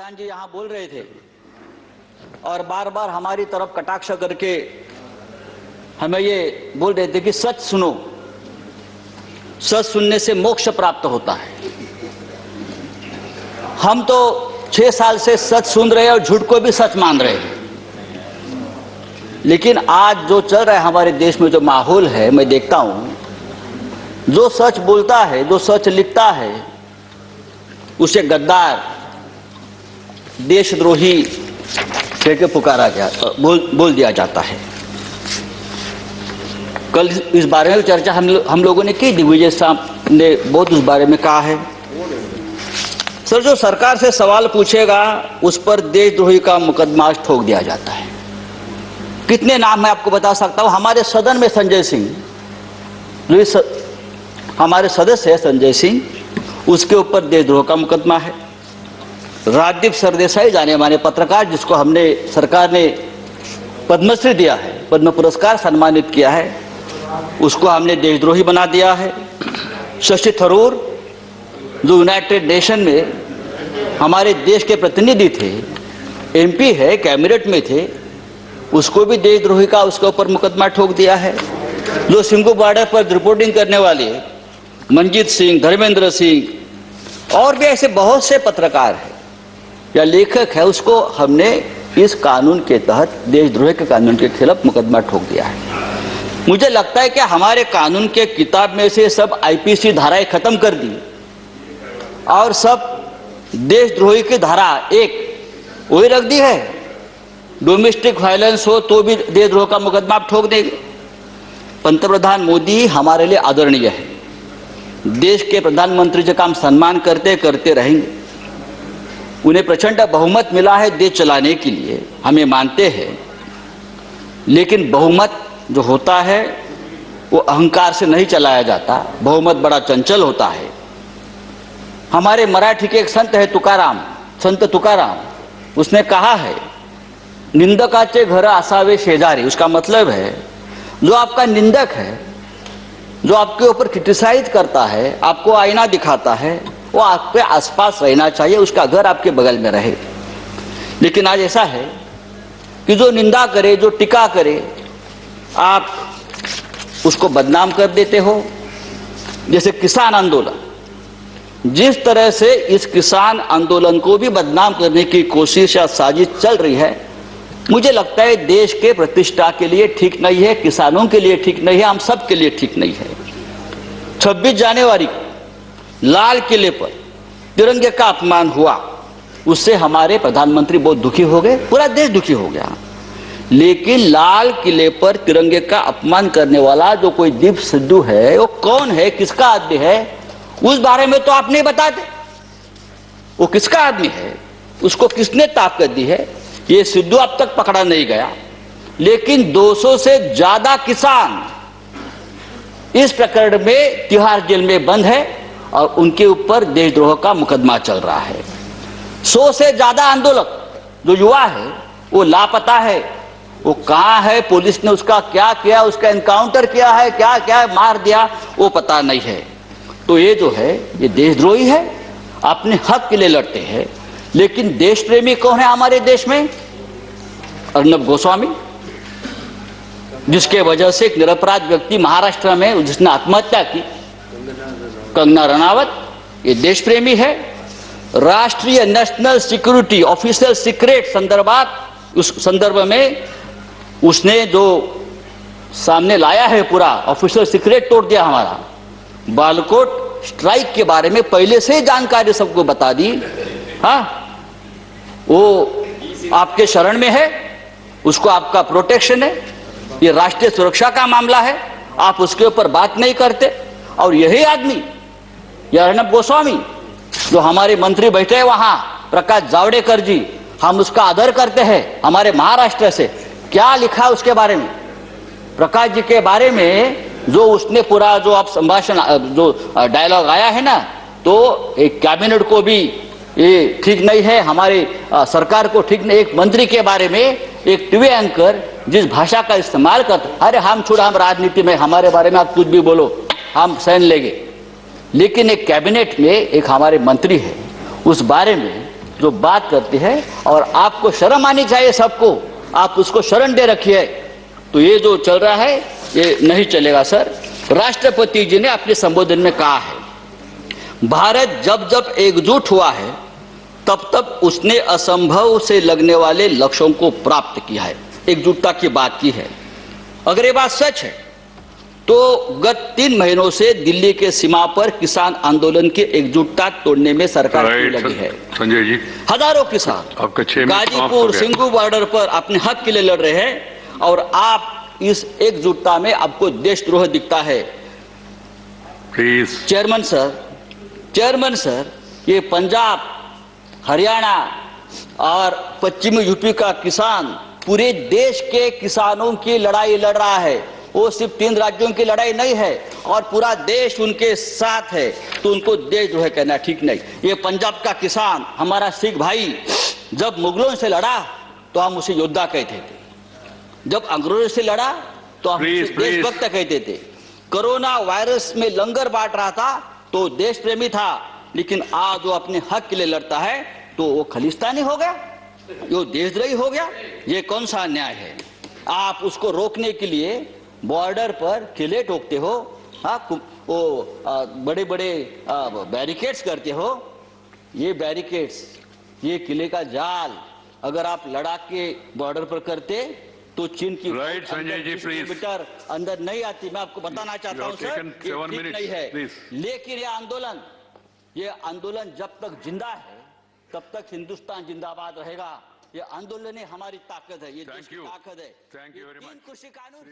प्रधान जी यहाँ बोल रहे थे और बार बार हमारी तरफ कटाक्ष करके हमें ये बोल रहे थे कि सच सुनो, सच सुनने से मोक्ष प्राप्त होता है। हम तो 6 साल से सच सुन रहे हैं और झूठ को भी सच मान रहे हैं, लेकिन आज जो चल रहा है हमारे देश में, जो माहौल है, मैं देखता हूं जो सच बोलता है, जो सच लिखता है, उसे गद्दार, देशद्रोही कह के पुकारा गया, बोल दिया जाता है। कल इस बारे में चर्चा हम लोगों ने की, दिग्विजय साहब ने बहुत उस बारे में कहा है। सर, जो सरकार से सवाल पूछेगा उस पर देशद्रोही का मुकदमा ठोक दिया जाता है। कितने नाम मैं आपको बता सकता हूं। हमारे सदन में संजय सिंह, जो हमारे सदस्य है संजय सिंह, उसके ऊपर देशद्रोह का मुकदमा है। राजदीप सरदेसाई, जाने माने पत्रकार, जिसको हमने सरकार ने पद्मश्री दिया है, पद्म पुरस्कार सम्मानित किया है, उसको हमने देशद्रोही बना दिया है। शशि थरूर, जो यूनाइटेड नेशन में हमारे देश के प्रतिनिधि थे, एमपी है, कैबिनेट में थे, उसको भी देशद्रोही का उसके ऊपर मुकदमा ठोक दिया है। जो सिंघू बॉर्डर पर रिपोर्टिंग करने वाले मंजीत सिंह, धर्मेंद्र सिंह और भी ऐसे बहुत से पत्रकार हैं या लेखक है, उसको हमने इस कानून के तहत, देशद्रोह के कानून के खिलाफ मुकदमा ठोक दिया है। मुझे लगता है कि हमारे कानून के किताब में से सब आईपीसी धाराएं खत्म कर दी और सब देशद्रोही की धारा एक वही रख दी है। डोमेस्टिक वायलेंस हो तो भी देशद्रोह का मुकदमा आप ठोक देंगे। पंतप्रधान मोदी हमारे लिए आदरणीय है, देश के प्रधानमंत्री का हम सम्मान करते करते रहेंगे। उन्हें प्रचंड बहुमत मिला है देश चलाने के लिए, हमें मानते हैं, लेकिन बहुमत जो होता है वो अहंकार से नहीं चलाया जाता। बहुमत बड़ा चंचल होता है। हमारे मराठी के एक संत है तुकाराम, संत तुकाराम, उसने कहा है, निंदकाचे घर असावे शेजारी। उसका मतलब है जो आपका निंदक है, जो आपके ऊपर क्रिटिसाइज करता है, आपको आईना दिखाता है, वो आपके आसपास रहना चाहिए, उसका घर आपके बगल में रहे। लेकिन आज ऐसा है कि जो निंदा करे, जो टीका करे, आप उसको बदनाम कर देते हो। जैसे किसान आंदोलन, जिस तरह से इस किसान आंदोलन को भी बदनाम करने की कोशिश या साजिश चल रही है, मुझे लगता है देश के प्रतिष्ठा के लिए ठीक नहीं है, किसानों के लिए ठीक नहीं है, हम सब के लिए ठीक नहीं है। 26 जनवरी को लाल किले पर तिरंगे का अपमान हुआ, उससे हमारे प्रधानमंत्री बहुत दुखी हो गए, पूरा देश दुखी हो गया। लेकिन लाल किले पर तिरंगे का अपमान करने वाला जो कोई दीप सिद्धू है, वो कौन है, किसका आदमी है, उस बारे में तो आप नहीं बताते। वो किसका आदमी है, उसको किसने ताकत दी है, ये सिद्धू अब तक पकड़ा नहीं गया। लेकिन 200 से ज्यादा किसान इस प्रकरण में तिहाड़ जेल में बंद है और उनके ऊपर देशद्रोह का मुकदमा चल रहा है। 100 से ज्यादा आंदोलक जो युवा है वो लापता है, वो कहां है, पुलिस ने उसका क्या किया, उसका एनकाउंटर किया है, क्या क्या है, मार दिया, वो पता नहीं है। तो ये जो है ये देशद्रोही है, अपने हक के लिए लड़ते हैं। लेकिन देश प्रेमी कौन है हमारे देश में? अर्नब गोस्वामी, जिसके वजह से एक निरपराध व्यक्ति महाराष्ट्र में जिसने आत्महत्या की, कंगना रनावत, ये देश प्रेमी है। राष्ट्रीय नेशनल सिक्योरिटी ऑफिशियल सीक्रेट संदर्भात, उस संदर्भ में उसने जो सामने लाया है, पूरा ऑफिशियल सीक्रेट तोड़ दिया हमारा। बालाकोट स्ट्राइक के बारे में पहले से जानकारी सबको बता दी। हाँ, वो आपके शरण में है, उसको आपका प्रोटेक्शन है, ये राष्ट्रीय सुरक्षा का मामला है, आप उसके ऊपर बात नहीं करते। और यही आदमी, यह अर्नब गोस्वामी, जो हमारे मंत्री बैठे हैं वहां, प्रकाश जावड़ेकर जी, हम उसका आदर करते हैं, हमारे महाराष्ट्र से, क्या लिखा उसके बारे में, प्रकाश जी के बारे में, जो उसने पूरा जो आप संभाषण, जो डायलॉग आया है ना, तो एक कैबिनेट को भी ये ठीक नहीं है, हमारे सरकार को ठीक नहीं। एक मंत्री के बारे में एक टीवी एंकर जिस भाषा का इस्तेमाल करते, अरे हम छोड़, हम राजनीति में, हमारे बारे में आप कुछ भी बोलो, हम सहन लेंगे। लेकिन एक कैबिनेट में एक हमारे मंत्री है, उस बारे में जो बात करती है, और आपको शर्म आनी चाहिए सबको, आप उसको शरण दे रखिए। तो ये जो चल रहा है ये नहीं चलेगा सर। राष्ट्रपति जी ने अपने संबोधन में कहा है, भारत जब जब एकजुट हुआ है तब तब उसने असंभव से लगने वाले लक्ष्यों को प्राप्त किया है। एकजुटता की बात की है। अगर ये बात सच है तो गत 3 महीनों से दिल्ली के सीमा पर किसान आंदोलन की एकजुटता तोड़ने में सरकार क्यों लगी है? संजय जी, हजारों किसान आपका 6 मिनट गाजीपुर सिंगू बॉर्डर पर अपने हक के लिए लड़ रहे हैं, और आप इस एकजुटता में आपको देशद्रोह दिखता है। प्लीज। चेयरमैन सर, ये पंजाब, हरियाणा और पश्चिमी यूपी का किसान पूरे देश के किसानों की लड़ाई लड़ रहा है। वो सिर्फ 3 राज्यों की लड़ाई नहीं है, और पूरा देश उनके साथ है। तो उनको देशद्रोह कहना ठीक नहीं। ये पंजाब का किसान, हमारा सिख भाई, जब मुगलों से लड़ा तो हम उसे योद्धा कहते थे, जब अंग्रेजों से लड़ा तो हम उसे देशभक्त कहते थे। कोरोना वायरस में लंगर बांट रहा था तो देश प्रेमी था, लेकिन आज वो अपने हक के लिए लड़ता है तो वो खलिस्तानी हो गया, वो देशद्रोही हो गया। ये कौन सा अन्याय है? आप उसको रोकने के लिए बॉर्डर पर किले ठोकते हो, वो बड़े बड़े बैरिकेड्स करते हो। ये बैरिकेड्स, ये किले का जाल अगर आप लड़ाक के बॉर्डर पर करते तो चीन की संजय जी, किलोमीटर अंदर नहीं आती। मैं आपको बताना चाहता हूं सर, ये ठीक नहीं है। लेकिन ये आंदोलन जब तक जिंदा है तब तक हिंदुस्तान जिंदाबाद रहेगा। ये आंदोलन ही हमारी ताकत है, ये देश की ताकत है। Thank you very much. 3 कृषि कानून